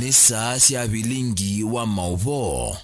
Nisa sia vilingi wa MAUVOO.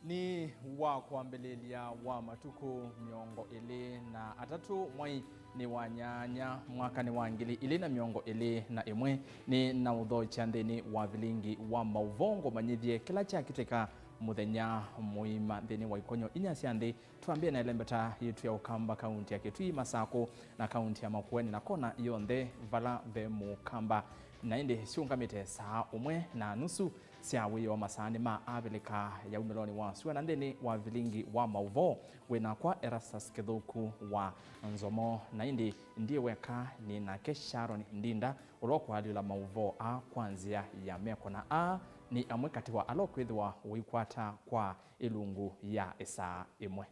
Ni wa kuambelelia wa matuku miongo ili na atatu mwai ni wanyanya mwaka ni wangili ili na miongo ili na imwe ni na udho chandeni wa vilingi wa MAUVOO ngomanyithie kila cha kiteka muthenya muima thini wa ikonyo inyasiandi tuambie na elembeta yetu ya Ukamba kaunti ya Kitui Masako na kaunti ya Makueni na kona yonthe vala ve Mukamba na indi siungamite saa umwe na nusu siawi wa masani ma abilika ya umeloni wa suwa na ndeni wa vilingi wa MAUVOO wena kwa Erastus Kithuku wa Nzomo na indi ndiye weka ni na Sharon Ndinda uloko alila MAUVOO a kwanzia ya meko na a ni amwe kati wa alokwithwa wikwata kwa ilungu ya esa imwe.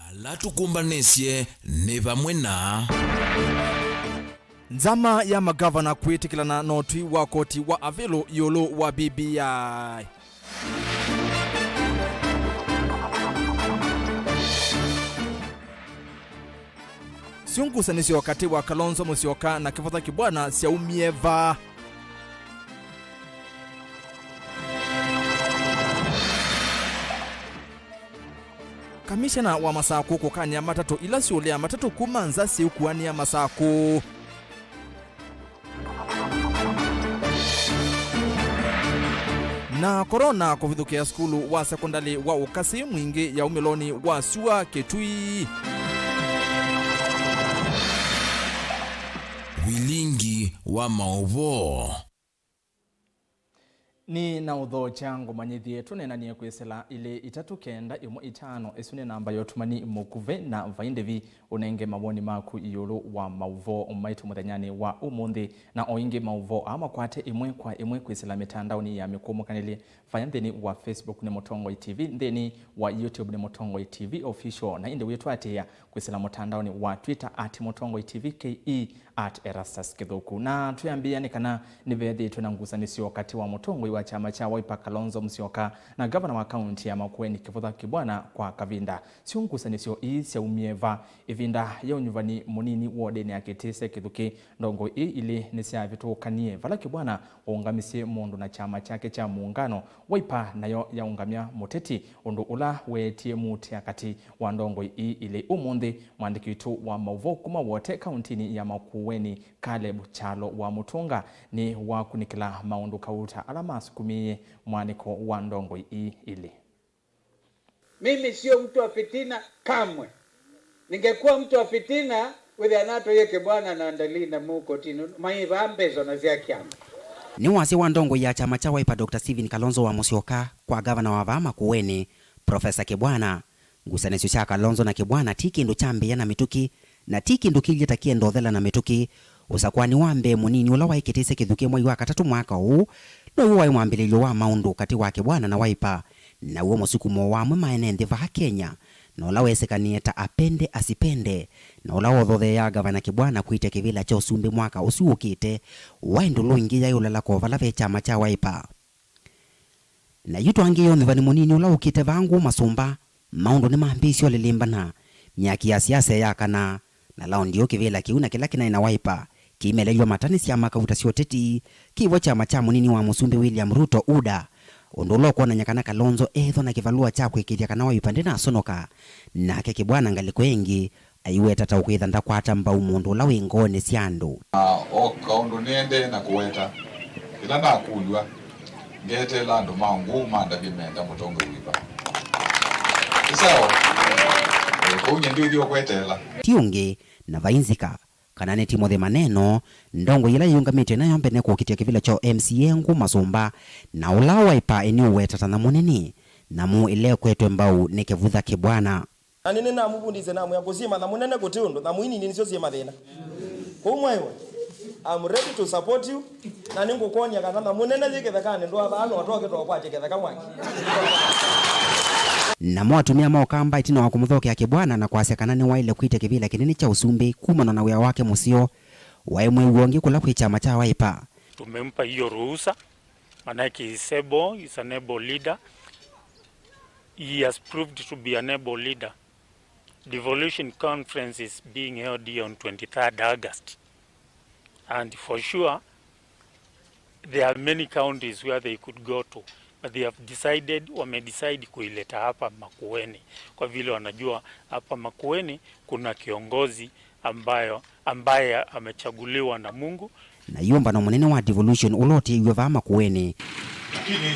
Alatukumbanisye ni vamwe na nzama ya magavana kwitikilana notwi wa koti wa avilo yolo wa BBI. Siungusanisyo wakati wa Kalonzo Musyoka na Kivutha Kibwana siaumieva. Kamishana wa Masako kukania matatu ila siulea matatu kumanza siukuania Masako. Na korona kuvithukia skulu wa sekondari wa ukasi mwingi ya umeloni wa Sua Kitui. vilingi wa MAUVOO. Ni na udho changu manyithie tunena niye kwesela ile itatu kenda imwe itano esune namba yotumani mukuve na vaindevi unenge mawoni maku iyolo wa MAUVOO maitu muthanyani wa umundi na oingi MAUVOO ama kwate imwe kwa imwe kwesela mitandao ni ya mikumu kanili fayantheni wa Facebook ni Mutongoi TV ndeni wa YouTube ni Mutongoi TV official na inde wetu atia kwesela mitandao ni wa Twitter @Mutongoi TV KE @Erastus Kithuku na tuyambia ni kana nivethi tunangusanisyo wakati wa Mutongoi wa chama cha Wiper Kalonzo Musyoka na governor wa kaunti ya Makueni Kivutha Kibwana kwa kavinda siungusanisyo isi ya umieva ivinda ya unyuvani munini wodeni akitise Kithuki ndongo ili nisia vitukanie vala Kibwana waungamisie mundu na chama chake cha muungano Wiper nayo ya ungamia muteti undu ula wetie muti akati wa ndongo ili umundi mwandikitu wa MAUVOO kuma wote kauntini ya Makueni Caleb Chalo wa Mutunga ni wa kunikila maundu kauta alama sukumie mwaniko wa ndongo ili. Mimi sio mtu wa fitina kamwe. Ningekuwa mtu wa fitina wethe anato yeke bwana na andali na muko tino maivambezo na zia kiama. Ni wasi wa ndongo ya chama cha Wiper Dr. Stephen Kalonzo wa Musyoka kwa gavana wa Vama Kuweni Profesa Kibwana. Ngusanisyo cha Kalonzo na Kibwana tiki ndo chambe na mituki na tiki ndo kilita kiendothela na mituki usakwani wambe munini ula waikitise Kithuki mwai wa katatu mwaka huu no uwa mwambililio wa maundu kati wa Kibwana na Wiper na uo musukumo wa maenende va Kenya na ula wesekanie ta apende asipende na ula wothothe ya gavana Kibwana kuite kivila cha usumbi mwaka usiukite waindu luingi ya yulala kovala ve chama cha Wiper na yutu angiyo nivani munini ula ukite vangu masumba maundu ni maambisyo lilimbana myaki ya siasa ya kana na lao ndio kivila kiuna kila kina ina Wiper kimelelwa matani siama kavuta sioteti kivo chama cha munini wa musumbi William RUTO UDA ondolo kwa na nyakana Kalonzo etho na kivalua cha kwikiria kana Wiper ndina sonoka na ke Kibwana ngalikwengi aiweta ta ukwitha ndakwata mba umundu la wingone siandu kaundu niende na kuweta ila na kulwa ngete lando mangu manda bimenda mutongo Wiper sawa kunye ndio kwetela tiungi na vainzika kana ne Timothy Maneno ndongo ila yungamite nayo mbene kukitia kivila cho MCA ngu masumba na ula Wiper eni uweta na munini na mu ile kwetwe mbau ne Kivutha Kibwana anene na mubundize na mu yakuzima na munene kutiundo na muini ni sio sema thina kumwewe I'm ready to support you na ningukonya kana na munene jikethekane ndo abano atoke to kwa jiketheka mwaki na mwatumia maokamba itina wa kumuthokia Kibwana na kwasekana ni waile kuite kivila kinini cha usumbi kumana na wea wake musio waimwe uongi kula kwa chama cha Wiper. Tumempa hiyo ruhusa manake is an able leader. He has proved to be an able leader devolution conference is being held here on 23rd August. And for sure, there are many counties where they could go to, but they have decided, wamedecide kuileta hapa Makueni. Kwa vile wanajua hapa Makueni kuna kiongozi ambaye amechaguliwa na Mungu. Na yomba na munene wa devolution uloti yuva Makueni. Lakini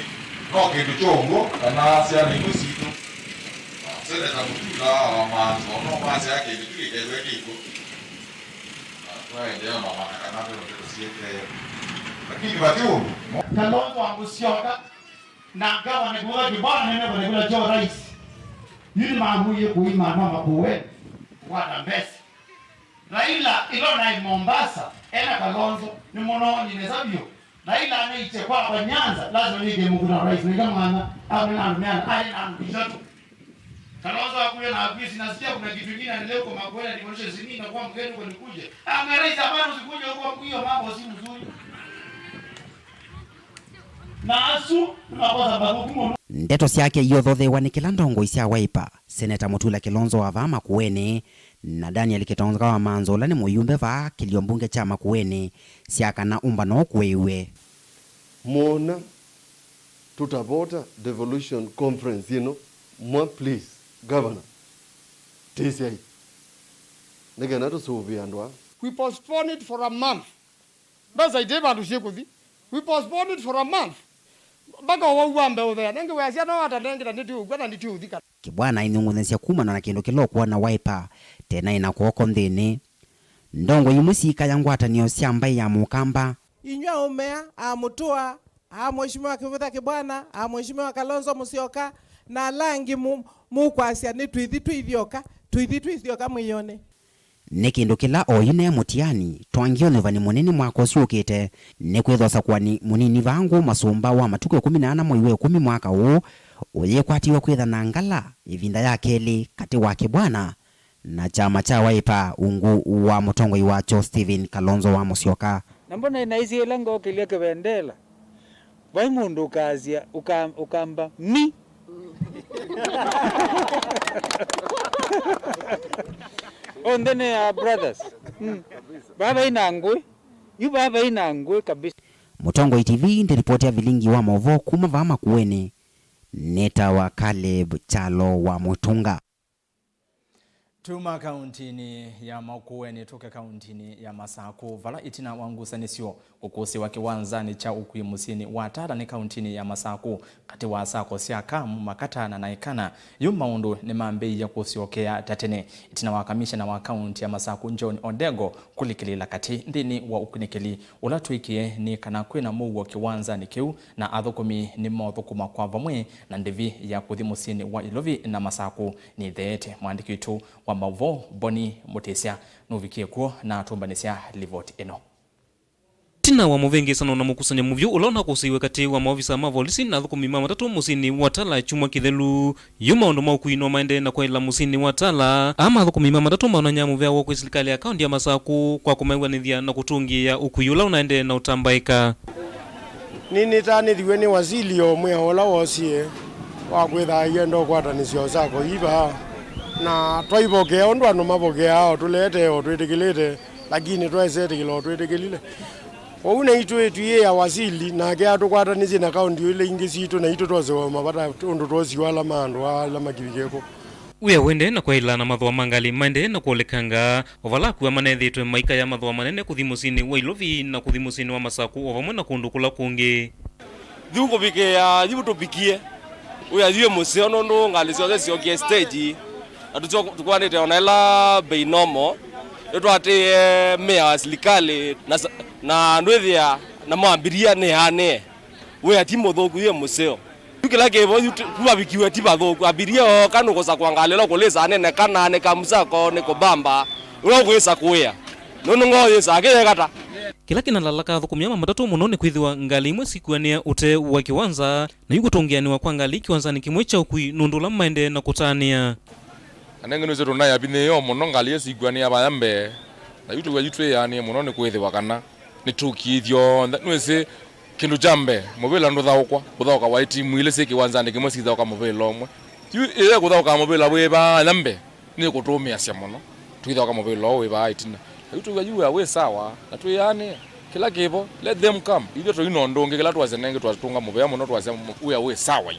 koke kichongo kana sia ni kusito. Sasa takutula wa manzo no masi yake ikikewe kiko. Kwa ndio mama kana ndio tusiete. Lakini batio Kalonzo Musyoka na gavana Ngwatilo bwana nene bwana jo rais. Yule maamuye kuima mama kuwe wada mbesi. Raila ilona Mombasa ena Kalonzo ni mononi nezabio. Raila anaiche kwa Nyanza lazima nije mkuna rais ni kama ana mwana ali na mbijoto. Kalonzo akuye na afisi nasikia kuna kitu kingine leo kwa Makueni nikuonyeshe zini na kwa mgeni kwa nikuje. Rais hapana usikuje huko hiyo mambo si mzuri. Ndeto siake iyo thothewa ni kila ndongo isia Wiper. Seneta Mutula Kilonzo wa va Makueni na Daniel Kitonga wa Manzola ni muyumbe va kilio mbunge cha Makueni siaka na umba no kwewe. Mona tutavota devolution conference mwa please governor TCI nige nato suvi andwa. We postponed it for a month. Basa ideba ndushikuthi. We postponed it for a month. Baka wauambe uthea nenge weasia no ata nenge nditu gwata nditu uthika. Kibwana inungunesia kumana na kindu kilokwa na Wiper tena inakuoko nthini. Ndongo yimusika ya ngwatanio cia mbai ya mukamba. Inywa umea amutua mheshimiwa Kivutha Kibwana mheshimiwa Kalonzo Musyoka na langi mukwasia ni twithioka mwiyone. Ni kindu kila oyine mutiani twangio vani munini mwako siukite ni kwithosa kwani munini vangu masumba wa matuku 14 mwezi wa 10 mwaka huu uyekwatiwa kwitha na ngala ivinda ya keli kati wa Kibwana na chama cha Wiper ungu wa mutongoi wacho Stephen Kalonzo wa Musyoka. Nambona inaisi elango kilia kebendela vai mundu kazia ukamba mi Ondene brothers. Baba inangwe. Yu baba inangwe kabisa. Mutongoi TV ndi ripoti ya vilingi wa MAUVOO kuma va Makueni. Neta wa Caleb Chalo wa Mutunga. Tuma kauntini ya Makueni toka kauntini ya Masaku vala itina wangusanisio ukusi wa kiwanzani cha ukui musini watara ni kauntini ya Masaku kati wa Sako siakamu makatana na ikana yu maundu ni mambei ya kusiokea tatene itina wakamisha na wa kaunti ya Masaku John Odego kulikilila kati ndini wa ukunikili ulatuikie ni kana kwina muwa kiwanzani kiu na athukumi ni mothukuma kwa vamwe na ndivi ya kuthi musini wa Ilovi na Masaku ni theete mwandikitu wa MAUVOO Boni Mutesia nuvikie kuo na tumbanisia livoti eno. Tina wa muvengi sana na mukusanya muvyo ulona kusiwe kati wa maofisa mavolisi na thukumi matatu musini watala chuma kithelu yuma ondo maukuino maende na kwa ila musini watala ama thukumi matatu maonanya muvya wa serikali ya kaunti ya Masaku kwa kumaiwanithia na kutungia ukuyula unaende na utambaika. Nini tani thiweni wazilio mwehola wosie wa kwitha yendo kwatanisio zako iba na twaibokea ondu anu mabokea tulete o twetikilite lakini twaesetikilo twetikilile ONAITU etu ya wasili na ke atukwatanizie na kaunti ile ingisitu na itu tozo mabata ondu toziwa la mandu ala makibikeko uya wende na kwa ila na mathwa mangali maende na kuolekanga ovalaku wa manethitwe maika ya mathwa manene kuthimusini wa Ilovi na kuthimusini wa Masaku ovamwe na kundu kula kungi thuko bikea yibutupikie uya thiwe museo no ngali ciothe ciokie stage atucho tukwanite onela beinomo etwate mea serikali na ndwethia na mwambiria ne ane we atimo thoku ye museo tukila kevo tubabikiwe tiba thoku abiria kanu kosa kwangalela koleza ne kana ne kamsako ne kobamba ula kwesa kuya nono ngoye sake kata kila kinalalaka thukumia matatu muno ni kwithiwa ngali imwe sikuania ute wa kiwanza na yugutongianiwa kwa ngali kiwanzani kimwe cha ukui nundula maende na kutania anenge nwezo rona ya bine yo muno ngali yesiguania bayambe na yutu wa yutwe yani muno ni kwithiwa kana ni tukithio nwese kindu jambe mobile ndo thawukwa kuthoka wa timu ile siki wanzani kimwe sithoka mobile omwe ile kuthoka mobile weba lambe ni kutumia cia muno twitha kama vile we ba itina tu yajua we sawa na tu yani kila kivo let them come ivyo to ino ndonge kila twaze nenge twatunga muvea muno twaze we sawa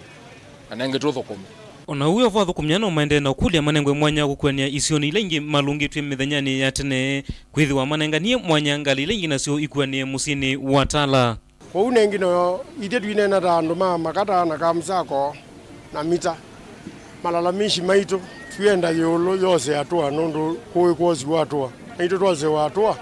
anenge tu thukumi ona uyo vathu kumnyana umaende na kulia manengwe mwanya kukwenia isioni lengi malungi twi mithanyani ya tene kwithiwa manenganie mwanya ngali lengi nacio ikwenie musini watala kwa unengi no ite twine na tandu mama kata na kamsako na mita malalamishi maitu twenda yolo yose atwa nundu kuwe kozi watwa maitu twaze watwa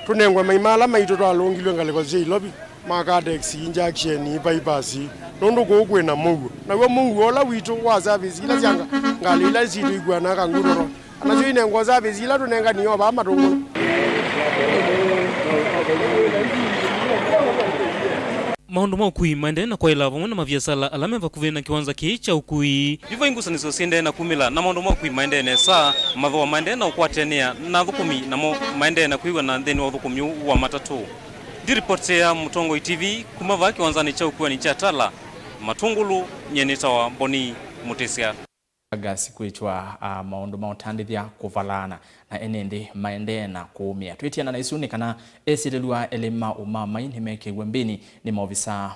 tunengwe maimala maitu twalungilwe ngaliko zi lobi makadex injection bypass nundu kokwe na mungu na we mungu ola witu wa service ila syanga ngalila situ igwana kanguroro anacho inengwa service ila tunenga niyo ba matungu maundu ma ukui maende na kwaila vamwe na maviasala alame vakuvena kiwanza kicha ukui vivo ingusaniso siende na kumila na maundu ma ukui maende ne saa mathoa maende na ukwatenia na thukumi na mo maende na kuiwa na theni wa thukumi wa matatu di report ya Mutongo TV kumava kiwanzani cha ukui ni cha tala matungulu nyenita wa Boni Mutesia gasi kuichwa maundu mautandithia kuvalana na enende maende na kuumia twitiana na isuni kana esililwa elima UMAMAI nimekiwe mbini ni maofisa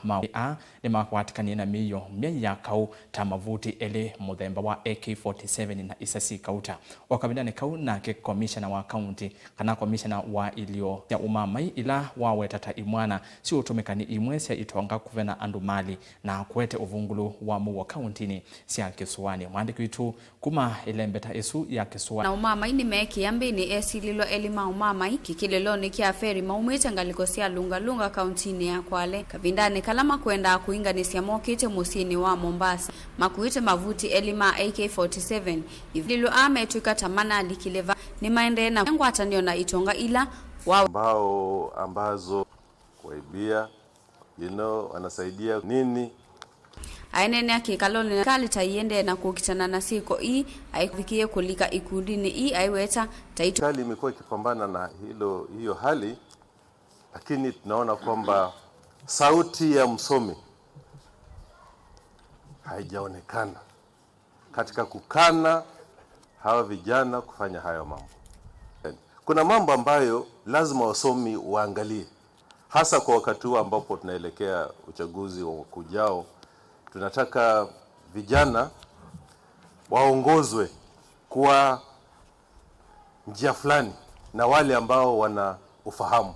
ni makwatikanie na miyo ya kau ta mavuti ele muthemba wa AK47 na isasi kauta wakabindane kau na ke commissioner wa county kana commissioner wa ilio ya UMAMAI ila wawetata imwana si utumikani imwesia itonga kuvena andu mali na kuete uvungulu wa muwa county ni sia Kisuani mwandiki witu kuma ilembeta esu ya Kisuani na UMAMAI nimeki MBINI esililwa elima UMAMAI kikileloni kia feri maumete ngaliko sia lunga kauntini ya Kwale kavindane kalama kwenda kuinganisya mokite musini wa Mombasa makuite mavuti elima AK47 ivilo ametuika tamana likileva ni maende na ngwatanio na itonga ila wao ambazo kuibia anasaidia nini ainene yake kaloni kali taiende na kukitana na siko hii aifikie kulika ikundini hii aiweta taitu kali imekuwa ikipambana na hiyo hali lakini tunaona kwamba sauti ya msomi haijaonekana katika kukana hawa vijana kufanya hayo mambo. Kuna mambo ambayo lazima wasomi waangalie hasa kwa wakati huu ambapo tunaelekea uchaguzi wa kujao. Tunataka vijana waongozwe kwa njia fulani na wale ambao wana ufahamu.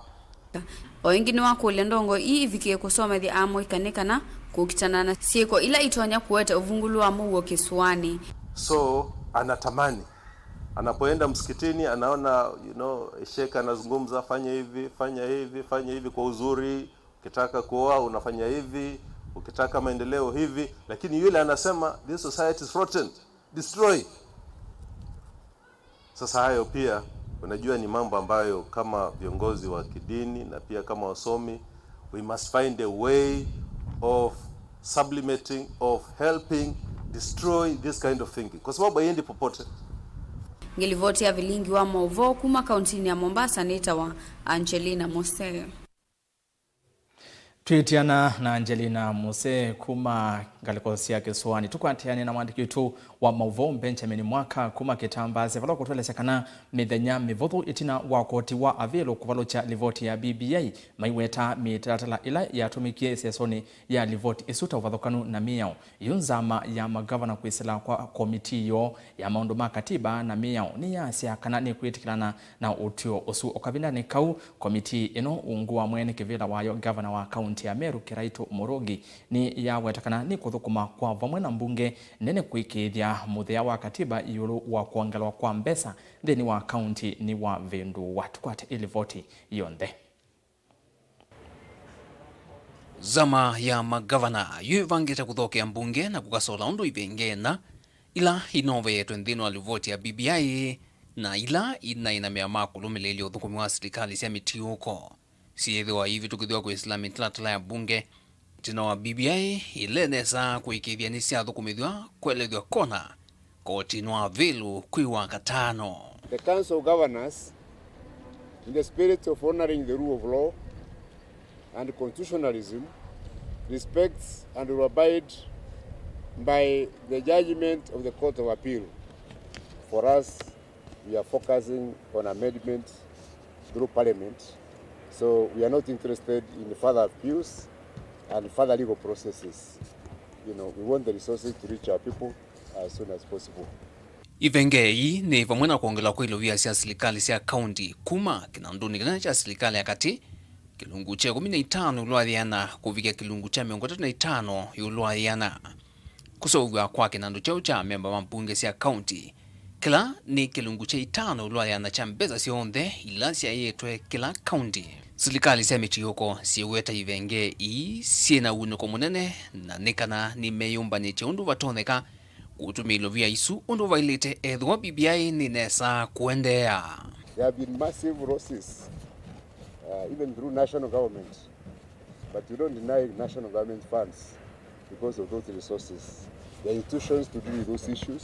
Wengine wako ndongo hii ifikie kusoma the amo ikanekana kukitana na siko ila itonya kuweta uvungulu wa muwo Kisuani. So anatamani anapoenda msikitini anaona sheka anazungumza fanya hivi kwa uzuri, ukitaka kuoa unafanya hivi, ukitaka maendeleo hivi, lakini yule anasema this society is rotten, destroy. Sasa hayo pia unajua ni mambo ambayo kama viongozi wa kidini na pia kama wasomi we must find a way of sublimating, of helping destroy this kind of thinking kwa sababu haiendi popote. Ngilivoti ya vilingi wa MAUVOO kuma kauntini ya Mombasa nita wa Angelina Mose. Twitiana na Angelina Mose kuma galikosia Kisuani tukwatiani na mwandiki tu wa MAUVOO Benjamin Mwaka kuma kitambaze vala kutwelesha kana mithenya mivuthu itina wa koti wa avilo kuvalocha livoti ya BBI maiweta mitatala ila yatumikie sesoni ya livoti isuta uvathokanu na miao yunzama ya magavana kuisila kwa komiti yo ya maundu ma katiba na miao ni yasia kana ni kuitikilana na utio usu okabindani kau komiti ino ungua mwene kivila wayo gavana wa kaunti ya Meru Kiraito Morogi ni yawetakana ni kuthukuma kwa vamwe na mbunge nene kuikithia muthea wa katiba yulu wa kuongelwa kwa mbesa theni wa kaunti ni wa Vendu watu kwate ili voti yonthe. Zama ya magavana yuvangite kuthokea mbunge na kukasola undu ivengena ila inove yetu nthino alivoti ya BBI na ila ina makulumileli uthukumi wa serikali cia mitiuko siethiwa hivi tukithiwa kwa Islami tlatala ya bunge tina wa BBI ilenesa kuikithia ni cia thukumithwa kwelethwa kona koti nwa vilu kwiwa katano. The Council of Governors, in the spirit of honoring the rule of law and constitutionalism, respects and will abide by the judgment of the Court of Appeal. for us, we are focusing on amendments through Parliament. So we are not interested in further appeals and further legal processes. We want the resources to reach our people as soon as possible. Ivengei ni vamwe na kuongela kwa ilovia sia serikali sia county kuma kinanduni kina cha serikali ya kati kilungu cha 15 ulwathiana kuvikia kilungu cha 35 ulwathiana kusovwa kwa kinandu chao cha memba wa mbunge sia county kila ni kilungu cha 5 ulwathiana cha mbeza sionthe ila sia yetwe kila county. Serikali sia michiyoko siweta Ivengei siena unoko munene na nikana ni meyumba ni cheundu vatoneka kutumilo vya isu undu vailite edhwa BBI ni nesa kuendea. There have been massive losses, even through national government, but we don't deny national government funds because of those resources. There are institutions to deal with those issues.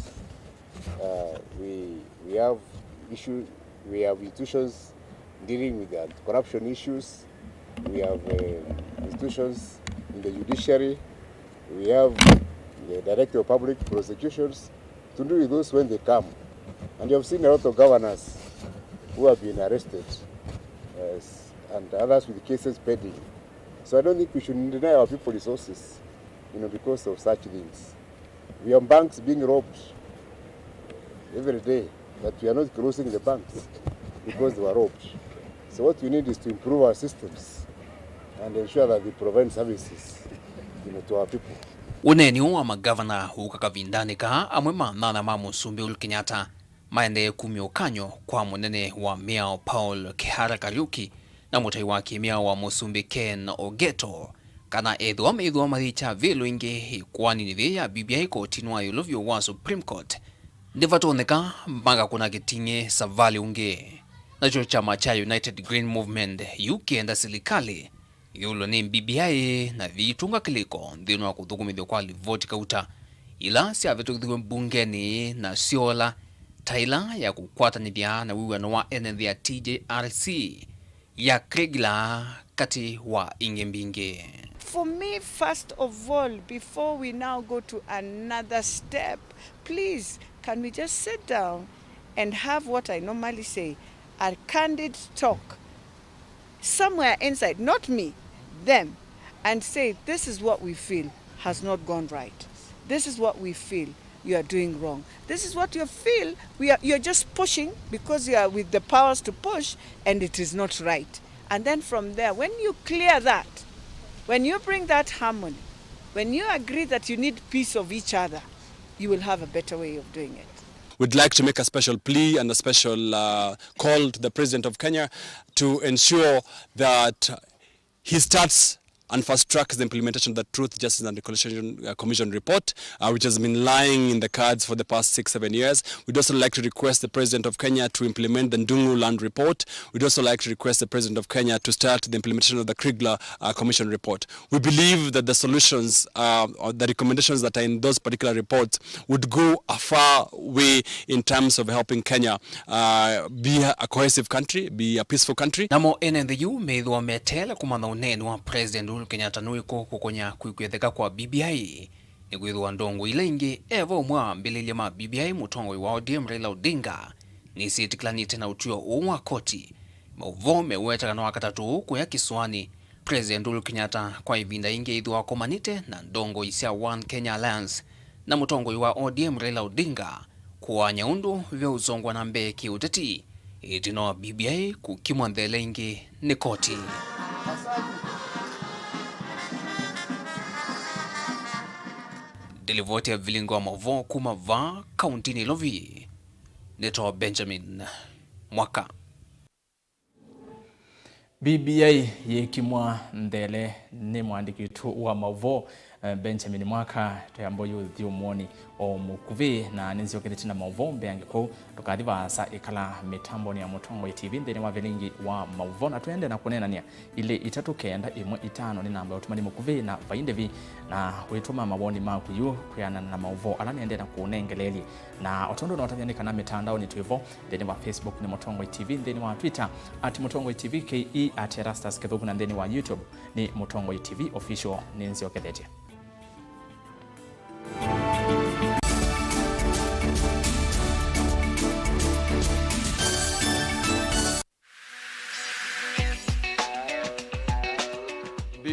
We have institutions dealing with the corruption issues. We have institutions in the judiciary. We have the Director of Public Prosecutions to do with those when they come. And you have seen a lot of governors who have been arrested and others with cases pending. So I don't think we should deny our people resources, because of such things. We have banks being robbed every day, but we are not closing the banks because they were robbed. So what we need is to improve our systems and ensure that we provide services, to our people. Uneni wa magavana ukakavindandika amwe manana ma Musumbi Uhuru Kenyatta maende kumiokanyo kwa munene wa Miao Paul Kihara Kariuki na mutai wake Miao wa Musumbi Ken Ogeto kana edhwa maricha VILINGI kwani ni ya BBI kotinwa yulovyo wa Supreme Court ndivatoneka mbaga kuna gitinge savali unge na chama cha United Green Movement yukienda serikali yulo ni BBI na vitunga kiliko ndino wa kuthukumithio kwa livoti kauta ila si avetukithwe bungeni na siola taila ya kukwatanithia na wiwano wa NITWEETIKILA TJRC ya Kregla kati wa ingembinge. For me, first of all, before we now go to another step, please, can we just sit down and have what I normally say, a candid talk, somewhere inside, not me, them, and say, this is what we feel has not gone right. This is what we feel you are doing wrong. This is what you feel you're just pushing because you are with the powers to push and it is not right. And then from there, when you clear that, when you bring that harmony, when you agree that you need peace of each other, you will have a better way of doing it. We'd like to make a special plea and a special call to the President of Kenya to ensure that he starts and fast-tracks the implementation of the Truth, Justice and Reconciliation Commission report, which has been lying in the cards for the past 6-7 years. We'd also like to request the President of Kenya to implement the Ndungu land report. We'd also like to request the President of Kenya to start the implementation of the Kregla Commission report. We believe that the solutions or the recommendations that are in those particular reports would go a far way in terms of helping Kenya be a cohesive country, be a peaceful country. Namo NNDU meidhwa metela kumana uneni wa President Uhuru Kenyatta nuiko kukonya kuikwetheka kwa BBI ni gwithwa ndongo ile ingi evo mwa mbililia ma BBI mutongo wa ODM Raila Odinga ni sitiklanite na utuo umwa koti MAUVOO meweta kana wakatatu kuya kiswani President Uhuru Kenyatta kwa ivinda ingi idhwa komanite na ndongo isia One Kenya Alliance na mutongo wa ODM Raila Odinga kwa nyaundu vya uzongwa na mbe kiuteti itino BBI kukimwa ndele ingi ni koti. Delivoti ya vilingo wa MAUVOO kumava kauntini Lovi. Neto Benjamin Mwaka. BBI yekimwa ndele ni mwandiki tu wa MAUVOO Benjamin Mwaka tuyambo yuthi umoni o mukuvi na ninzio kilitina MAUVOO mbeangiko tukadhiva sa ikala mitambo ni ya mutongo TV ndeni wa vilingi wa MAUVOO na tuende na kunenania ile itatu kenda imwe itano ni namba utumani mukuvi na vaindevi na wetuma mawoni maku yu kuyana na MAUVOO alani ende na kuunengeleli na otondo na watavianika na mitandao ni tuivo ndeni wa Facebook ni mutongo TV ndeni wa Twitter @mutongo TV KE @Erastus Kethubu na ndeni wa YouTube ni mutongo TV official ninzio kedete.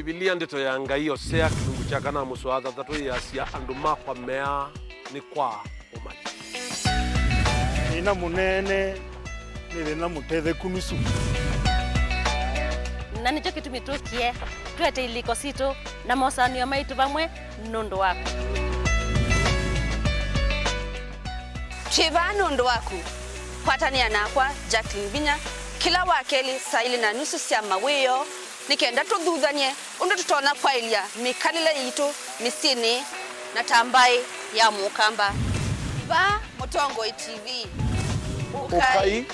Biblia ndito ya ngai osea kilungu cha kana muswatha tatu ya sia anduma kwa mea ni kwa omai. Ina munene ni na mutethe kunusu. Na nicho kitu mitukie twete iliko sito na mosanio maitu bamwe nondo wako. Chiva nondo wako. Kwatania nakwa Jacqueline Vinya kila wakeli saili na nusu sia maweyo nikenda tududhanye undo tutona kwa ilia mikalile yitu misini na tambai ya mukamba ba Mutongo TV ukai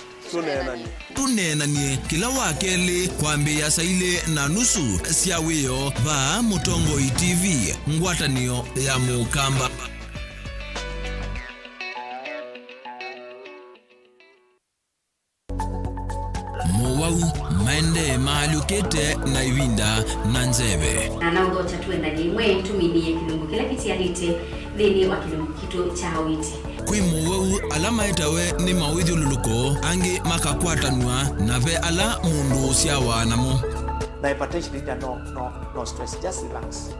tunenanie kila wakeli kwambia saile na nusu sia weyo ba Mutongo TV ngwatanio ya mukamba. Mowau maende maalukete na ivinda na nzeve na udota tuenda jimwe tuminie kilungu kila kitialite dhini wa kilungu kito cha witi kwi mowau alama itawe ni mawidhi ululuko angi makakwatanwa na ve ala mundu siawa namo na hypertension is no stress, just relax.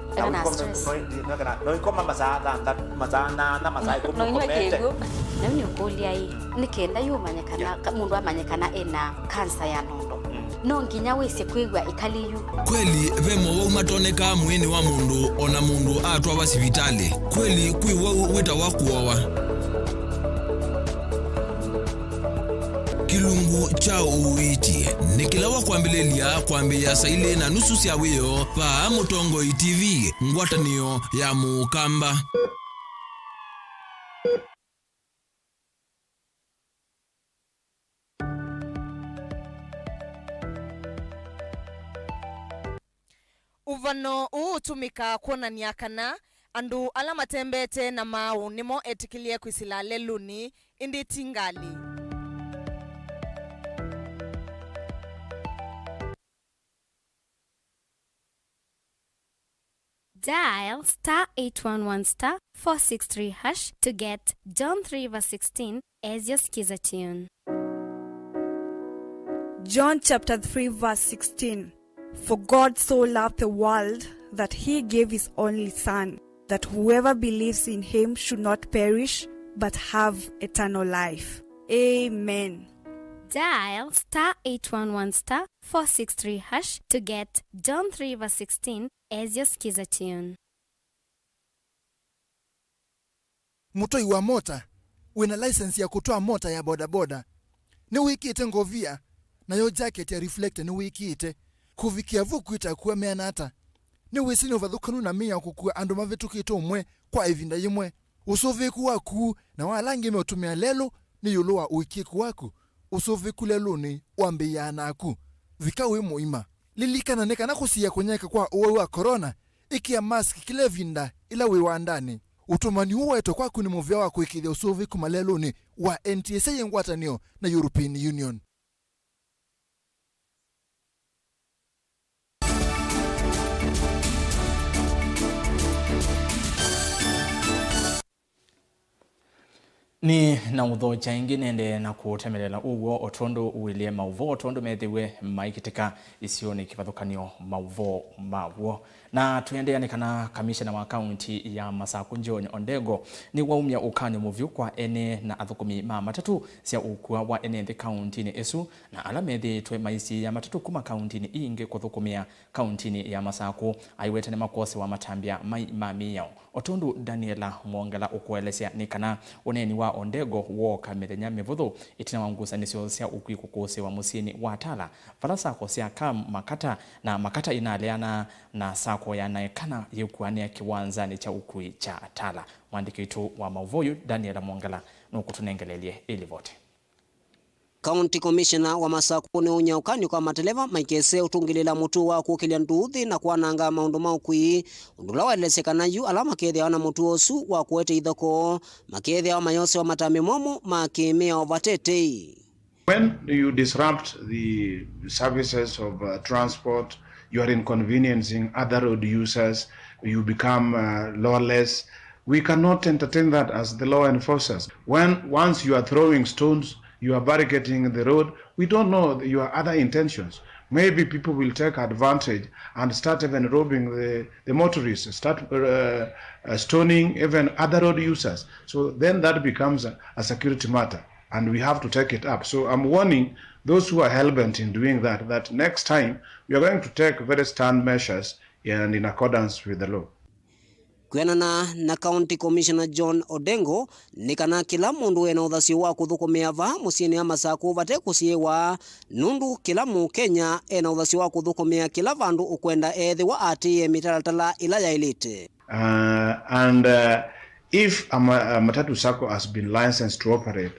No ikoma mazada na mazai no nyekego na nyokolia hii nikenda yumanyekana mundu amanyekana ena kansa ya nondo no nginya wese kwigwa ikaliyu kweli ve mowau matoneka mwini wa mundu ona mundu atwa wa sivitali kweli kwi wau wita wakuowa kilungu cha uiti nikilawa kwambilelia kwambia saile na nusu sia weyo pa Mutongo TV ngwatanio ya mukamba. Uvano utumika kuonania kana andu ala matembete na mau nimo etikilie kwisilale luni indi tingali. Dial *811*463# to get John 3:16 as your skiza tune. John chapter 3 verse 16. For God so loved the world that he gave his only Son, that whoever believes in him should not perish but have eternal life. Amen. Dial *811*463# to get John 3:16 as your skiza tune. Mutoi wa mota wina license ya kutoa mota ya bodaboda ni wikite ngovia na yo jacket ya reflector ni wikite kuvikia vuku itakuwa meanata ni wisini uvathukanu na mia kukua andu mavitukite umwe kwa ivinda yimwe usoviku waku na walangi meutumia lelo ni yuluwa uikiku waku usoviku lelo ni wambiyana aku vikawe muima lilikana neka na kusia kunyeka kwa uwe wa corona ikia mask kile vinda ila wewa ndani utumani huwa eto kwa kuni muvia wa kuikithia usoviku malelo ni wa NTSA ngwatanio na European Union. ni na udho chaingi nende na kutemelela uwo otondo uwilie MAUVOO otondo methiwe maikitika isioni kivathukanio MAUVOO na tuendeane kana kamishna wa kaunti ya Masaku John Ondego ni waumia ukanyo muvyu kwa ene na athukumi matatu sia ukua wa ene the county ni esu na alamethi twe maisi ya matatu kuma county ni inge kuthukumia county ni ya Masaku aiwetane makosi wa matambia mami yao otondo Daniela Mwongela ukuelesea ni kana uneni wa Ondego woka methenya mivuthu itina wangusa nisio sia ukui kukose wa musini wa Tala falasa kosia kam makata na makata inaleana na sako ya naekana yekuania kiwanzani cha ukui cha Tala. Mwandiki wetu wa MAUVOO Daniela Mwongela nukutunengelelie ili vote. County Commissioner wa Masaku ni unyaukani kwa mateleva maikese utungilila mutu wa kukilia nduthi na kuananga maundu maukui undula waelesekana yu alama kethe wana mutu osu wa kuwete ithoko makethe wa mayose wa matame momo makemea ovatete. When you disrupt the services of transport, you are inconveniencing other road users, you become lawless. We cannot entertain that as the law enforcers. Once you are throwing stones, you are barricading the road, we don't know your other intentions. maybe people will take advantage and start even robbing the motorists, start stoning even other road users. So then that becomes a security matter, and we have to take it up. So I'm warning those who are hell-bent in doing that, that next time we are going to take very stern measures and in accordance with the law. Kwenana na County Commissioner John Odengo nikana kila mundu ena uthasi wa kuthukumia va musieni ya masaku vate kusiewa nundu kila mu Kenya ena uthasi wa kuthukumia kila vandu ukwenda ethi wa ati mitaratala ila ya elite. If a matatu sacco has been licensed to operate,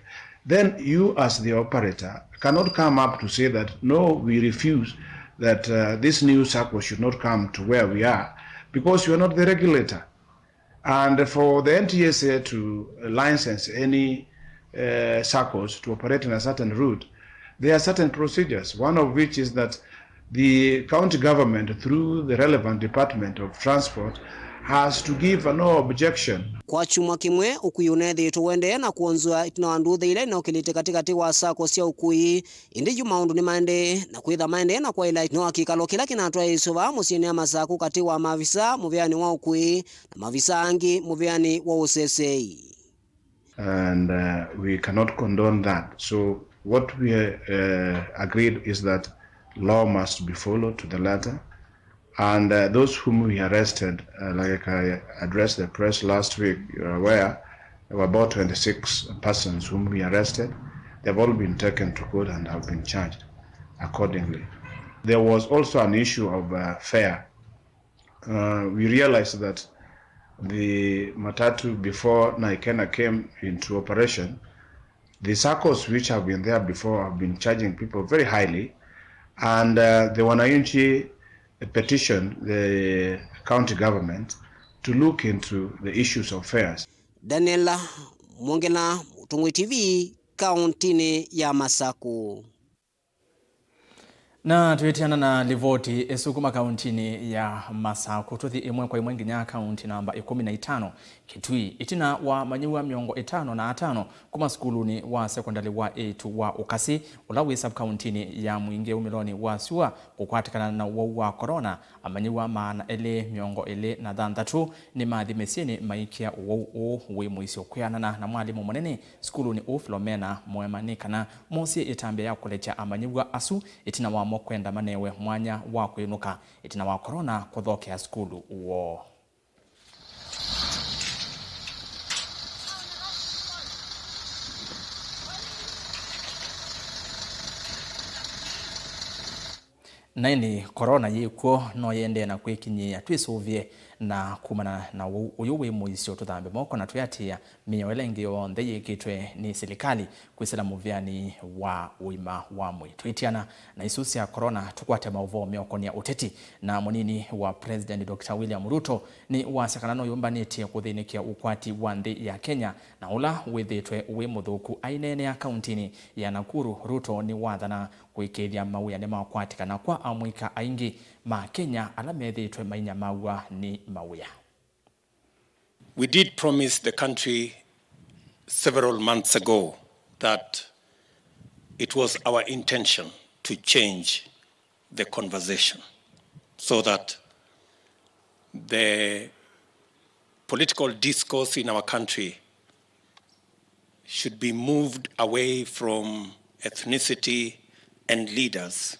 then you as the operator cannot come up to say that no, we refuse that this new sacco should not come to where we are, because you are not the regulator. And for the NTSA to license any SACCOs to operate in a certain route, there are certain procedures, one of which is that the county government, through the relevant Department of Transport, has to give a no objection. Kwa chuma kimwe ukuyunethi tuwende na kuonzwa itinawanduthi ile inokilite katikati wa sako sia ukui indi jumaundu ni maende na kuitha maende na kwa ila no akikalo kila kinatwa isuva musieni ya masaku kati wa mavisa muviani wa ukui na mavisa angi muviani wa usesei. And we cannot condone that. So what we agreed is that law must be followed to the letter. And those whom we arrested, like I addressed the press last week, you're aware, there were about 26 persons whom we arrested. They've all been taken to court and have been charged accordingly. There was also an issue of fare. We realized that the matatu, before Naikena came into operation, the SACCOs which have been there before have been charging people very highly, and the wananchi petitioned the county government to look into the issues of fares. Daniela Mwongela, Utungwe TV, kauntini ya Masaku. Na tuitiana na livoti esukuma kauntini ya Masaku tuthi imwe kwa imwe nginya kaunti namba 15 Kitui itina wa manyiwa miongo 5 kuma skuluni wa sekondari wa A2 wa ukasi ulawi sub kauntini ya mwinge umiloni wa siwa kukwatikana na wa corona amanyiwa maana ele miongo ele na dhandatu ni mathi mesieni maikia uwau we muisio kuyanana na mwalimu munene skuluni Filomena Mwemanikana mosi itambe ya kulecha amanyiwa asu itina wa mokwenda manewe mwanya wa kuinuka itina wa corona kuthokea skulu uo. Naini corona yikuo no yende na kwikinyia twisuvie na kumana na uyuwe muisio tuthambe moko na tuyatia minyoelengi yonthe yikitwe ni serikali kwisela muviani wa uima wa mwi twitiana na isusi ya corona tukwate mauvoo meokonia uteti na munini wa President Dr. William Ruto ni wasakanano yumbaniti kuthinikia ukwati wa nthi ya Kenya na ula withitwe uwe muthuku ainene ya kauntini ya Nakuru. Ruto ni wathana kuikithia mauya ni makwatikana kwa amwika aingi ma Kenya ala methitwe mainya maua ni mauya. We did promise the country several months ago that it was our intention to change the conversation so that the political discourse in our country should be moved away from ethnicity and leaders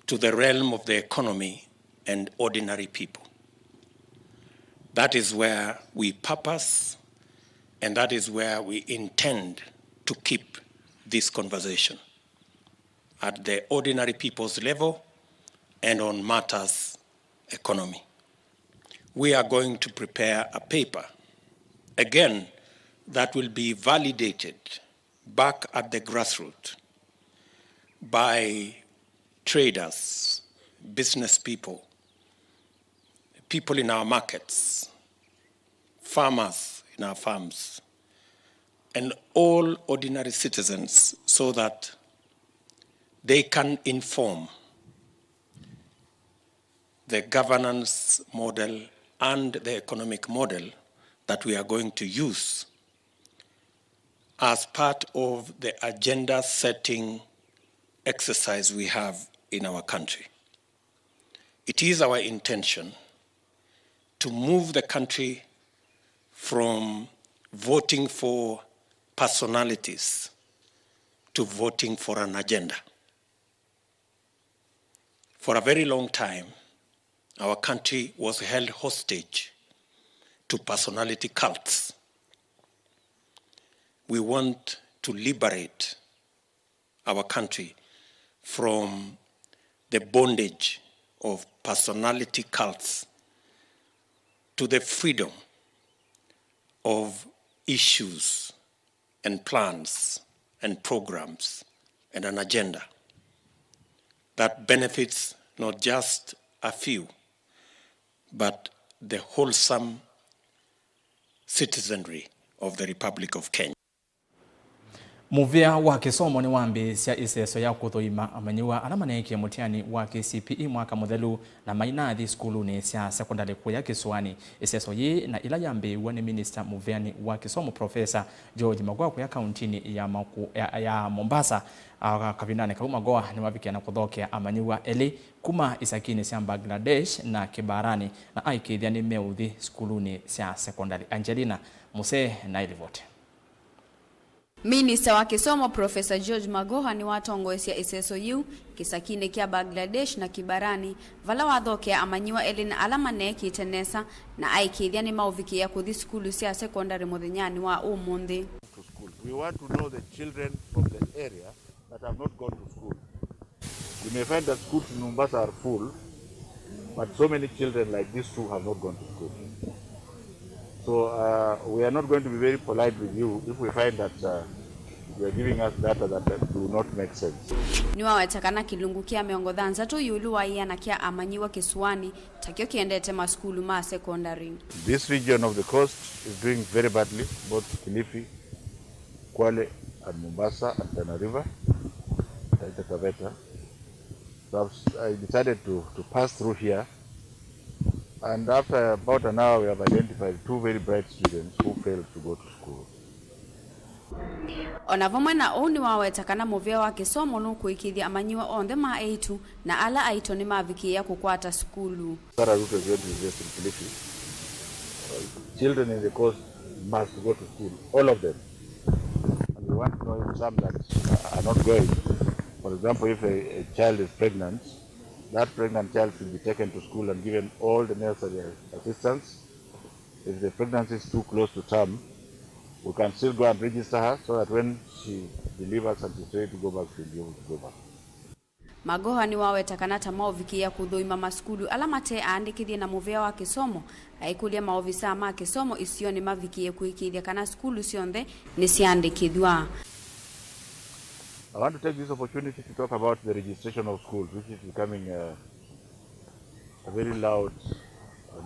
to the realm of the economy and ordinary people. That is where we purpose, and that is where we intend to keep this conversation, at the ordinary people's level and on matters economy. We are going to prepare a paper, again, that will be validated back at the grassroots by traders, business people, people in our markets, farmers in our farms, and all ordinary citizens, so that they can inform the governance model and the economic model that we are going to use as part of the agenda setting exercise we have in our country. It is our intention to move the country from voting for personalities to voting for an agenda. For a very long time, our country was held hostage to personality cults. We want to liberate our country from the bondage of personality cults to the freedom of issues and plans and programs and an agenda that benefits not just a few, but the wholesome citizenry of the Republic of Kenya. Muvia wa kisomo ni wambi sia iseso ya kuthoima amanyiwa alamaneke mutiani wa KCPE mwaka muthelu na mainathi skulu ni sia sekondari kuya Kisuani. Iseso ye na ila yambi wani minister muviani wa kisomo Professor George Magoha kuya kauntini ya Mombasa. Kavinane kauma goa ni wavikia na kuthokea amanyiwa eli kuma isakini sia Bangladesh na Kibarani na aikithia ni meuthi skulu ni sia sekondari. Angelina Muse na ilivote. Minister wa kisomo Professor George Magoha ni watongoesia SSOU kisakine kia Bangladesh na Kibarani vala wathokea amanyiwa elina alamaneki itenesa na aikithia ni mauviki ya kuthi skulu sia secondary muthinyani wa umundi. We want to know the children from the area that have not gone to school. You may find that schools in Mombasa are full, but so many children like these two have not gone to school. So we are not going to be very polite with you if we find that you are giving us data that do not make sense. Niwa watakana kilungu kia meongodhanza tu yulu wa iya na kia amanyiwa Kisuani takio kiendete maskulu ma secondary. This region of the coast is doing very badly, both Kilifi, Kwale and Mombasa and Tana River, Taita Taveta. So I decided to pass through here. And after about an hour, we have identified two very bright students who failed to go to school. Onavomwe na oni wawetakana muvia wa kisomo nuku ikithia amanyiwa ONTHE MAUVOO na ala aito ni mavikia kukwata skulu. RUTO is going to invest in Kilifi. Children in the coast must go to school, all of them. And we want to know if some that are not going. For example, if a child is pregnant, that pregnant child should be taken to school and given all the necessary assistance. If the pregnancy is too close to term, we can still go and register her so that when she delivers and she's ready to go back, she'll be able to go back. Magoha ni wawetakana tamauvikia ya kuthoima maskulu alamate aandikithie na muvia wa kisomo aikulia maovisa ma kisomo isioni mavikie kuikithia kana skulu sionthe ni siandikithwa. I want to take this opportunity to talk about the registration of schools, which is becoming a very loud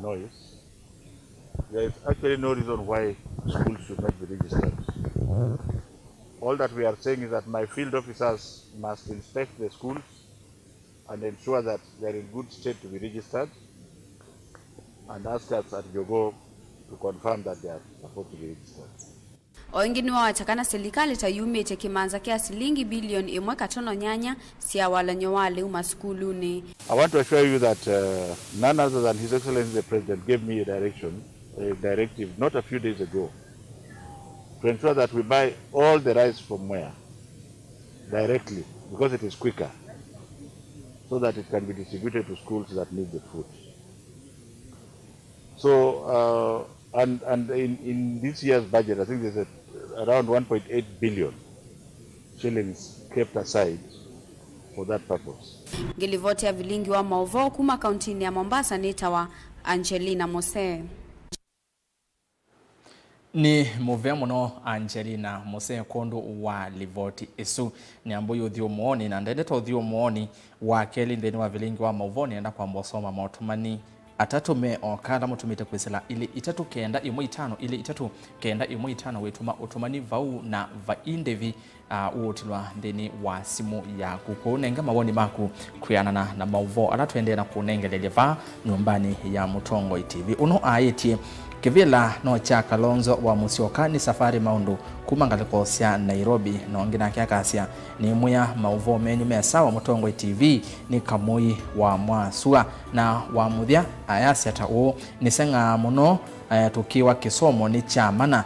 noise. There is actually no reason why schools should not be registered. All that we are saying is that my field officers must inspect the schools and ensure that they are in good state to be registered, and ask us at Jogo to confirm that they are supposed to be registered. Oingi niwa watakana serikali tayumite kimanza kia shilingi bilioni 1.8 sia walanyo wale umaskuluni. I want to assure you that none other than His Excellency the President gave me a directive not a few days ago to ensure that we buy all the rice from where? Directly, because it is quicker, so that it can be distributed to schools that need the food. So, and in this year's budget, I think there's around 1.8 billion shillings kept aside for that purpose. Ngilivoti ya vilingi wa MAUVOO kuma kauntini ya Mombasa nitawa Angelina Mose. Ni muvia muno Angelina Mose kondo wa livoti esu ni ambuyo thio muoni na ndendeto thio muoni wa keli ndeni wa vilingi wa MAUVOO nienda kwa mbosoma mautumani atatu me okala mutumite kwisela ili itatu kenda imwe itano ili itatu kenda imwe itano wetuma utumani vau na vaindevi uotilwa ndeni wa simu ya kukunenga mawoni maku kuyanana na MAUVOO ala tuendea na kunengelele va nyumbani ya Mutongo TV uno ayetie kivila no cha Kalonzo wa Musiokani safari maundu kuma ngaliko cia Nairobi no ngina kiakasia ni muya MAUVOO menyu mesa wa Mutongoi TV ni kamui wa Mwasua na wa muthia ayasi ata u ni senga muno tukiwa kisomo ni chamana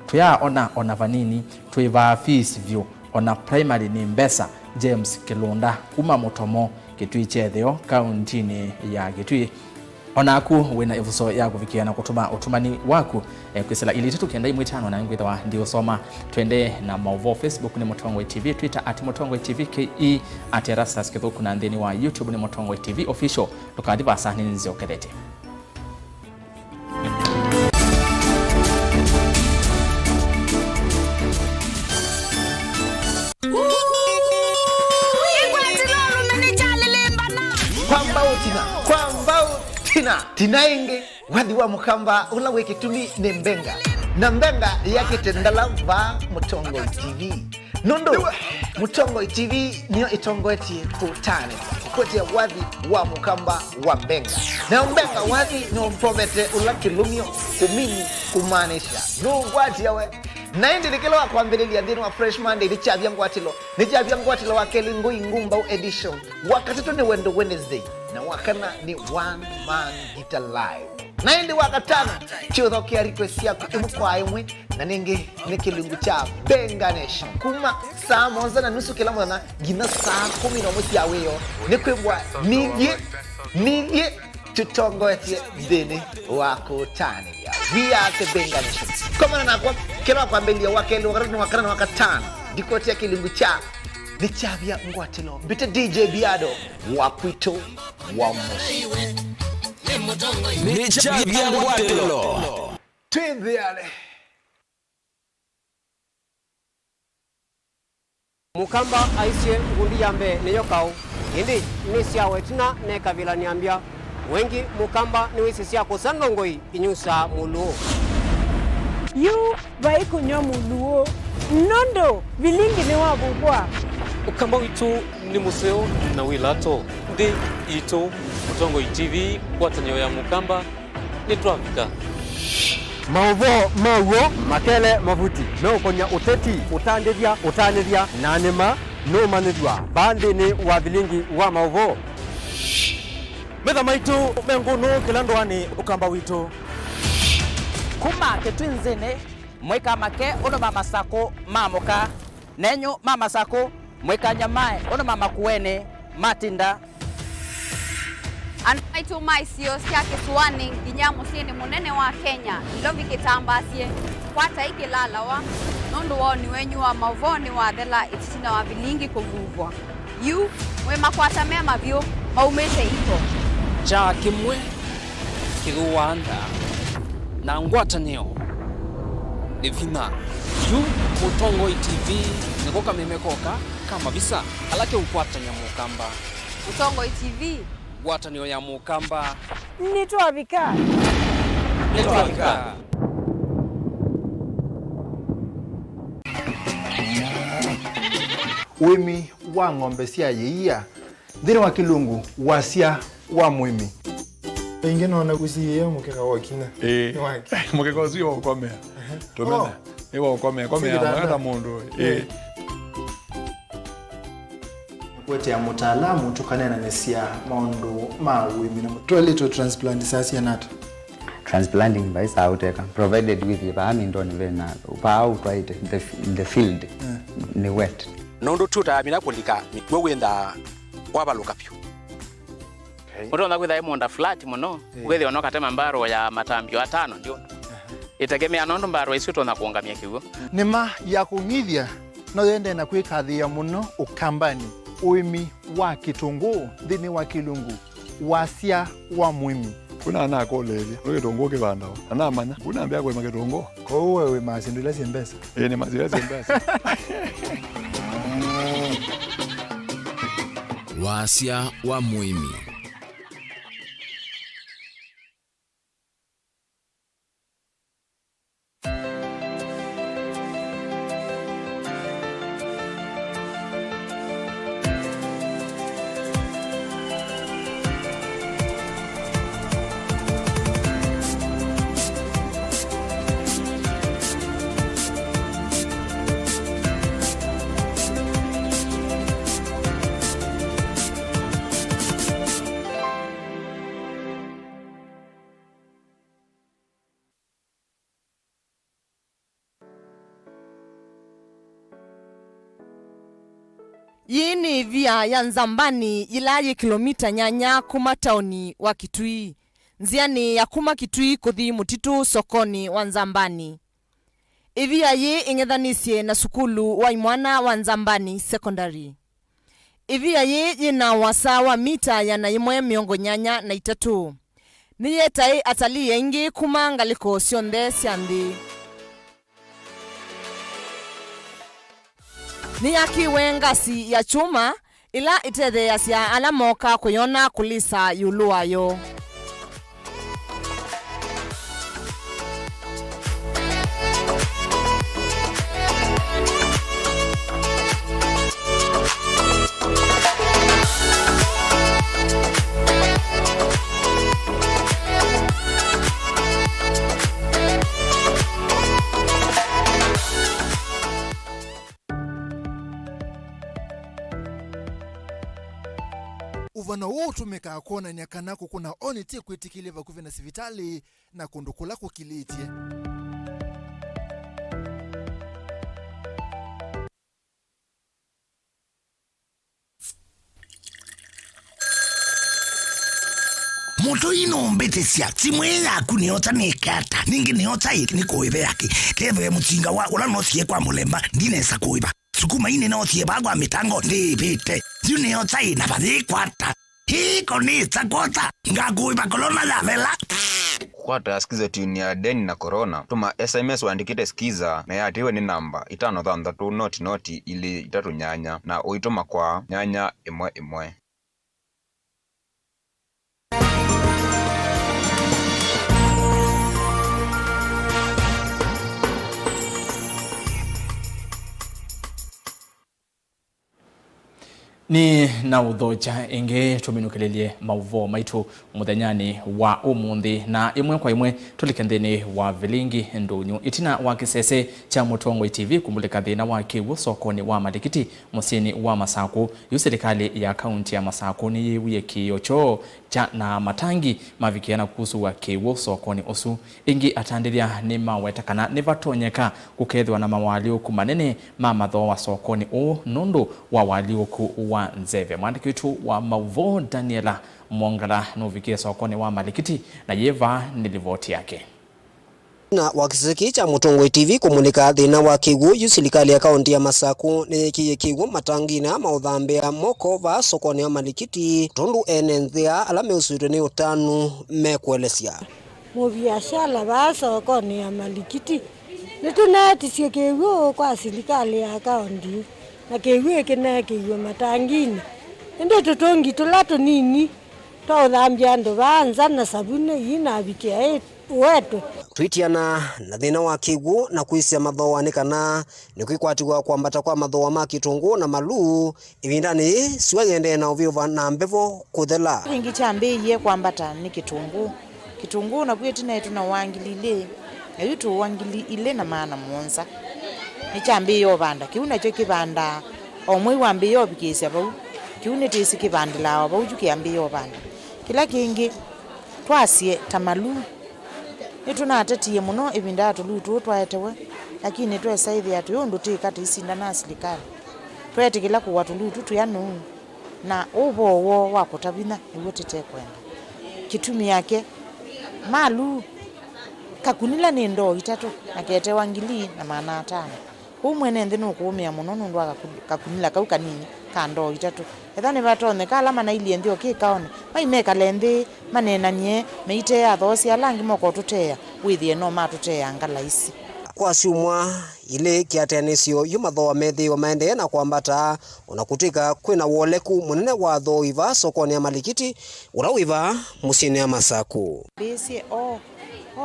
tuya ona vanini tuiva fees view ona primary ni Mbesa James Kilunda kuma Mutomo Kitui chetheo kauntini ya Kitui onaku wina ivuso ya kuvikiana kutuma utumani waku kwisela ili tukienda imwitano na ngwitha ndio soma twende na MAUVOO Facebook ni Mutongoi TV, Twitter @Mutongoi TV KE @Erastus Kithuku na ndeni wa YouTube ni Mutongoi TV official tukadiva sahani nzio kedete. Tinaenge wadhi wa mukamba ulawe kitumi ni mbenga na mbenga yake tendala va Mutongoi TV nondo Mutongoi TV niyo itongoti kutane kote wadhi wa mukamba wa mbenga na mbenga wadhi no mpomete ulakilumio kumini kumanisha no wati yawe na ndikelo akwambelelia ndino wa freshman day Nikyavya Ngwatilo wa kelingo ingumba edition wakati tu ni wendo Wednesday na wakana ni one man guitar live na ndi wakatana chotho kia request yako imukwa imwe na ninge nikilingu cha Benga Nation kuma saa 1:30 kila mwana gina saa 10 ya weyo nikwebwa nije tutongotie deni wako tani ya we are the Benga Nation kama na kwa kila kwa mbelia wake leo wakana na wakatana dikotia kilingu cha Nikyavya Ngwatilo bita DJ BIADO wakwito wa Moshi Nikyavya Ngwatilo twendele mukamba aisye ngundi yambe niyo kau indi nisya wetina neka vila niambia wengi mukamba ni wisi sya kusandongoi inyusa muluo yu baiko nyo muluo nondo vilingi ni wabugwa ukamba witu ni museo na wilato ndi ito Mutongoi TV kwatanyo ya mukamba ni twavika MAUVOO makele mavuti no konya uteti utandithia nanema no manithwa bandini wa vilingi wa MAUVOO metha maitu menguno kila ndwani ukamba witu kuma ketwinzene mweka make ono mama sako mamoka nenyo mama sako mweka nyamae ono mama kuene matinda Anaitu maisio sia Kiswani nginya musini munene wa Kenya ilovi kitambasie kwata ikilala wa nondo wao ni wenyu wa MAUVOO ni wa thela itina wa vilingi kuvuvwa yu we makwata mema vyo maumete iko cha kimwe kiruanda na ngwatanio ni vina yu Mutongoi TV nikoka memekoka kama bisa alake ukwatanya mukamba Mutongoi TV ngwatanio ya mukamba nitwavika wimi wa ng'ombe cia yeia thiri wa kilungu wasia wa mwimi inge nona kusiye mukeka wakina mukeka usio ukomea tumena ewa ukomea hata mundu kwete ya mutaalamu tukanena nesia maundu ma wimi na toilet transplant sasa nata transplanting by sauteka provided with the amindoni vena pa out right in the field ni wet nondo tuta mina kulika mitwe wenda wabaluka pyo Mudo na kwitha imonda flat muno wethi ono katema mbaro ya matambio 5 ndio itegemea nondo mbaro isito na kuongamia kigo nima ya kunyithia no yende na kwikathia muno ukambani uimi wa kitungu thini wa kilungu wasia wa mwimi kuna ana kolele no kitungu kibanda ana manya kuna ambia kwa kitungu ko wewe masindula sembesa ni mazira sembesa wasia wa mwimi Yini via ya Nzambani ilaye kilomita nyanya kuma tauni wa Kitui. Nziani ya kuma Kitui kuthi mutitu sokoni wa Nzambani. Ivia ye ingedhanisye na sukulu wa imwana wa Nzambani secondary. Ivia ye yina wasa wa mita ya na imwe miongo nyanya na itatu. Niyetai atali yengi kuma ngaliko sionde siandi. Niyaki wengasi ya chuma ila itede ya siya alamoka kuyona kulisa yuluwayo. Uvana wotu meka kuona nyakanako kuna onite kwetikile vakuve na sivitali na kundukula kukilitie. Moto ino mbete siya timwe yaku niota nekata ningi niota ni koibe yake keve mutsinga wa ula nosie kwa mulemba ndinesa koiba sukuma ine nosie bagwa mitango ndipite niota ina badi kwata hiko nisa kota ngakuiba kolona ya vela kwata skiza tuni ya deni na corona tuma SMS waandikite skiza na yatiwe ni namba 533 noti ili 3 nyanya na uituma kwa nyanya imwe. Ni na udhoja inge tuminukelelie mauvoo maitu muthanyani wa umundi na imwe kwa imwe tulikendeni wa vilingi ndunyu itina wa kisese cha Mutongo TV kumulika thina wa kiwu sokoni wa malikiti musini wa Masaku yu serikali ya kaunti ya Masaku ni yiwie kiyocho cha na matangi mavikiana kuhusu wa kiwu sokoni osu ingi atandiria ni mawetakana ni vatonyeka kukethwa na mawaliuku manene mamatho wa sokoni o nundu wa waliuku wa Nzeve. Mwandiki wetu wa MAUVOO Daniela Mwongala nuvikia sokoni wa malikiti na yeva nilivoti yake. Na wakisiki cha Mutongo TV kumulika thina wa kiwu yu serikali ya kaunti ya Masaku ni kiwu matangi na maudhambea moko va sokoni ya malikiti tundu enenzia alame usureni utanu mekuelesya. Mubiashara va sokoni ya malikiti nitunatisiye kiwu kwa serikali ya kaunti na kiwu kinekiwe matangini ende tutongi tulato nini twaudhambia ndo vanza na sabuni inabikia wetu twitiana na thina wa kiwu na kuisya mathoa nikana nikwikwatiwa kwambata kwa mathoa ma kitungu na malu ivindani siwagende na uviva na mbevo kuthela ringi chambiye kwambata ni kitungu na kwetina yetu na wangilile yutu wangili ile na maana monza ni chambiyo banda kiuna cho kibanda omwe wambiyo bikisya bau kiune tisi kibandila bau jukiambiyo banda kila kingi twasye tamalu nituna atatiye muno ibinda tulutu twaetewe lakini twesaithi atu yondu tikati isinda na serikali twetikila kuwa tulutu tuyanu na ubowo wakutabina iwotete kwenda kitumi yake malu kakunila ni ndo itatu nakete wangili na maana 5 umwene ndino kuumia muno nundu kakunila kauka nini kando itatu ethani batone kala mana ili ndio kikaone maimeka lendi manenanie meite ya thosi alangi moko tutea withie no matutea ngalaisi kwa siumwa ile kiateanisyo yumathoa methi wa maende na kwambata unakutika kwina woleku munene wa thoiva sokoni ya malikiti urawiva musini ya Masaku bisi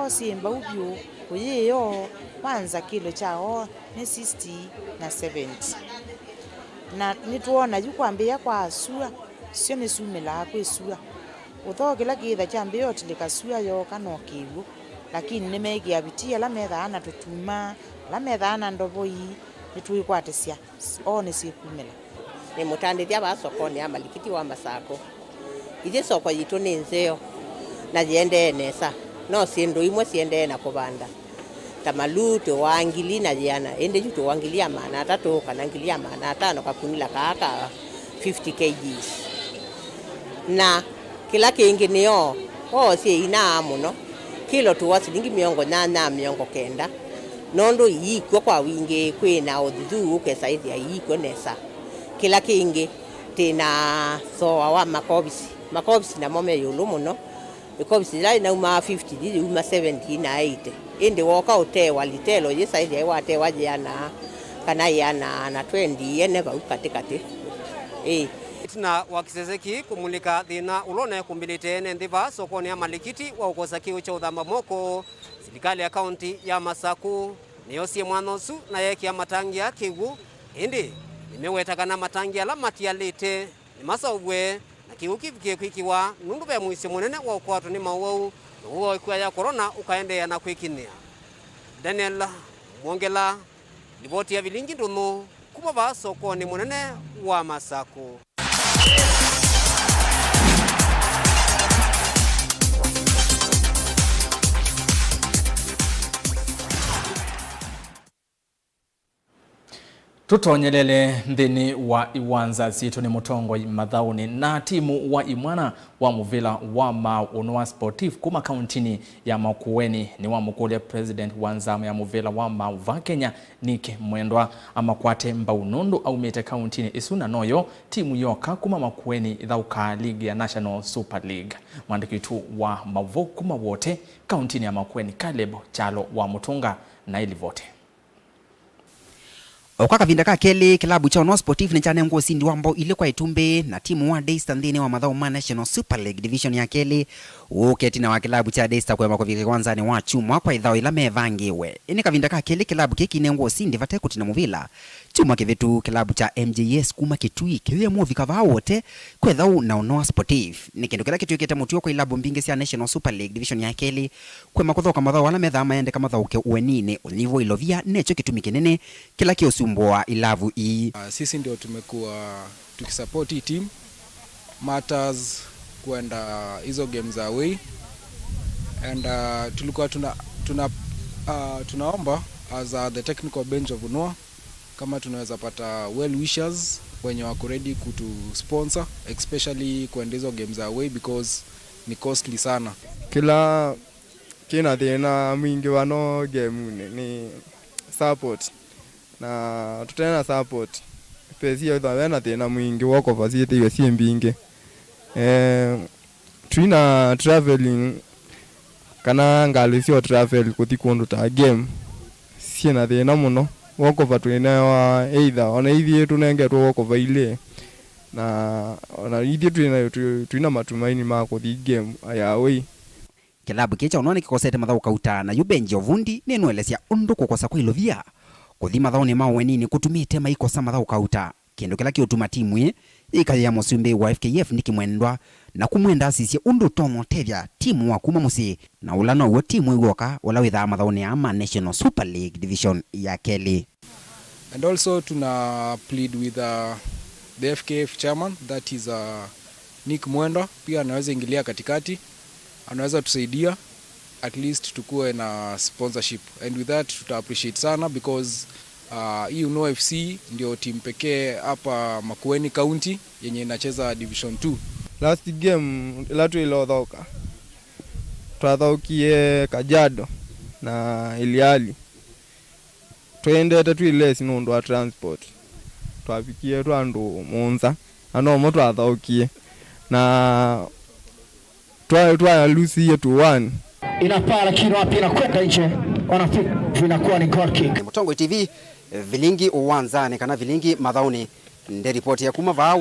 simba ubyo kuyiyo kwanza kilo chao ni 60 na 70 na nituona yukwambia kwa asua sio ni sumela kwesua utho kila kitha chambio tilikasua yo kano kiwu lakini nimegi abitia la metha ana tutuma la metha ana ndoboi nituikwatesya ni sikumela ni mutandithia ba sokoni ya malikiti wa Masaku ije soko yitu ni nzeo na jiende nesa no sindu imwe siende na kubanda tamalu to wangili na jana ende juto wangilia mana tatu kanangilia mana tano kapunila kaka 50 kgs na kila kingineo si ina muno kilo tu wasilingi miongo na miongo kenda nondo yiko kwa winge kwena odhu ke saidi ya yiko nesa kila kingi tena so wa makobisi na mome yulu muno because lai na uma 50 di uma 70 na 80 ende woka ote walitelo ye saidi ya wate waje yana kana yana na 20 yene ba ukatikati tuna wakisezeki kumulika thina ulone kumbilite ene ndhiva sokoni ya malikiti wa ukosa kiu cha udhamba moko serikali ya kaunti ya Masaku niyo sie mwanosu na yeki ya matangi ya kigu indi nimewetakana matangi ya lamati ya lite ni masaubwe na kiu kivikie kwikiwa nundu be mwisi munene wa ukwatu ni MAUVOO huo ikuwa ya corona ukaendea na kwikinia. Daniel Mwongela ripoti ya Vilingi Ndumu kumava sokoni munene wa Masaku. Tutonyelele nthini wa iwanza zitu ni mutongo mathauni na timu wa imwana wa muvila wa MAUNU sportif kuma kauntini ya Makueni ni wa mukule president wa nzamu ya muvila wa MAUVOO Kenya Nike Mwendwa amakwate mbaunundu au mete kauntini isuna noyo timu yoka kuma Makueni idhauka ligi ya National Super League. Mwandikitu wa MAUVOO kuma wote kauntini ya Makueni Caleb Chalo wa Mutunga na ilivote. Okaka vindaka kele kilabu cha ONAITU sportif ni chane ngo sindi wambo ile kwa itumbe na timu wa Daystar ndine wa MAUVOO National Super League division ya kele uketi na wa kilabu cha Daystar kwa makovike kwanza ni wachumwa kwa idhao ila mevangiwe ini kavindaka kele kilabu keki nengo sindi vate kutina muvila chuma kivitu kilabu cha MJS kuma kitui kiwe muvi kava wote kwa idhao na ONAITU sportif ni kendo kila kitu yuketa mutiwa kwa ilabu mbinge siya National Super League division ya kele kwa makodhoka MAUVOO wala medha maende kama dhao ke uenine univo ilovia necho kitumikenene kila kiosumboa ilavu hii. Sisi ndio tumekuwa tukisupport hii team matters kwenda hizo games away and tulikuwa tunaomba as the technical bench of UNOA kama tunaweza pata well wishers wenye wako ready kutu sponsor especially kwenda hizo games away because ni costly sana. Kila kina tena mwingi wano game ni support na tutena support pesi ya dhana tena mwingi wako facility ya simbinge twina traveling kana ngalisio travel kutikondo ta game sina tena muno wako fatwena wa either ona hivi yetu nenge to wako vaile na ona hivi twina matumaini mako di game ayawe kilabu kicha unaona kikosete MAUVOO kauta na yubenje ovundi nenwelesya undu kukosa kwilovia kuthi MAUVOO ni mawenini kutumia tema ikosa MAUVOO kauta kendo kila kiotuma timu ikaya musumbe wa FKF Nike Mwendwa na kumwenda asisi undu tomo tevya timu wa kuma musi na ulano uwe timu iwoka wala witha MAUVOO ni ama National Super League division ya Kelly. And also tuna plead with the FKF chairman that is Nike Mwendwa pia anaweza ingilia katikati anaweza tusaidia at least tukue na sponsorship and with that tuta appreciate sana because hii UNOA FC ndio timu pekee hapa Makueni County yenye inacheza division 2. Last game latu ilodhoka twadhokie Kajiado na Iliali twende tatu ile sinondo wa transport twafikie twandu Monza ano moto twadhokie na twa lusi yetu 1 inapaa lakini wapi inakwenda nje wanafika vinakuwa ni goal kick. Mutongo TV Vilingi uwanzani kana Vilingi mathauni nde ripoti ya kuma vao